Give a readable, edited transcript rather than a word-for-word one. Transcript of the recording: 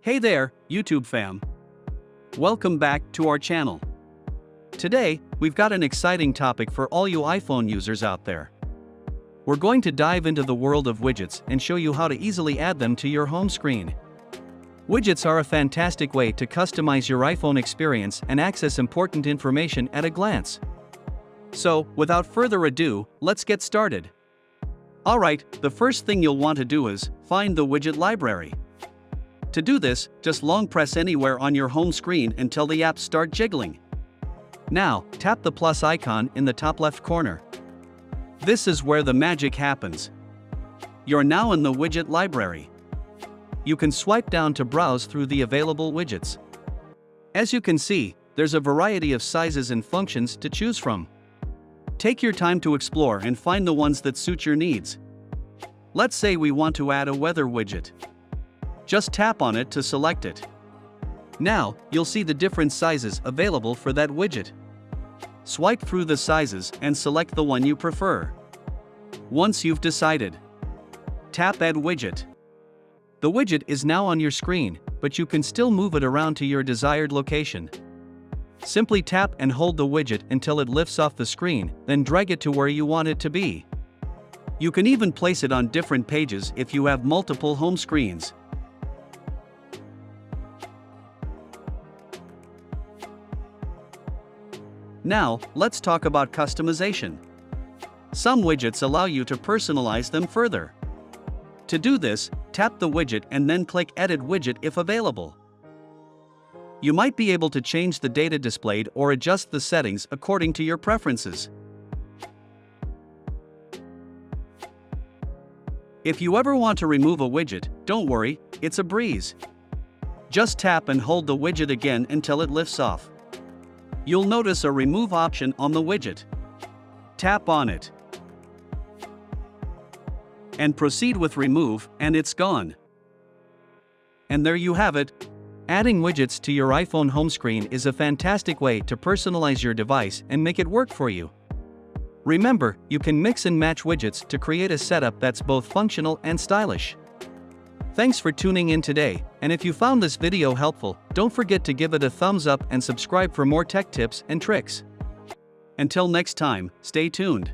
Hey there, YouTube fam. Welcome back to our channel. Today, we've got an exciting topic for all you iPhone users out there. We're going to dive into the world of widgets and show you how to easily add them to your home screen. Widgets are a fantastic way to customize your iPhone experience and access important information at a glance. So, without further ado, let's get started. Alright, the first thing you'll want to do is find the widget library. To do this, just long press anywhere on your home screen until the apps start jiggling. Now, tap the plus icon in the top left corner. This is where the magic happens. You're now in the widget library. You can swipe down to browse through the available widgets. As you can see, there's a variety of sizes and functions to choose from. Take your time to explore and find the ones that suit your needs. Let's say we want to add a weather widget. Just tap on it to select it. Now, you'll see the different sizes available for that widget. Swipe through the sizes and select the one you prefer. Once you've decided, tap Add Widget. The widget is now on your screen, but you can still move it around to your desired location. Simply tap and hold the widget until it lifts off the screen, then drag it to where you want it to be. You can even place it on different pages if you have multiple home screens. Now, let's talk about customization. Some widgets allow you to personalize them further. To do this, tap the widget and then click Edit Widget if available. You might be able to change the data displayed or adjust the settings according to your preferences. If you ever want to remove a widget, don't worry, it's a breeze. Just tap and hold the widget again until it lifts off. You'll notice a remove option on the widget. Tap on it and proceed with remove, and it's gone. And there you have it. Adding widgets to your iPhone home screen is a fantastic way to personalize your device and make it work for you. Remember, you can mix and match widgets to create a setup that's both functional and stylish. Thanks for tuning in today, and if you found this video helpful, don't forget to give it a thumbs up and subscribe for more tech tips and tricks. Until next time, stay tuned.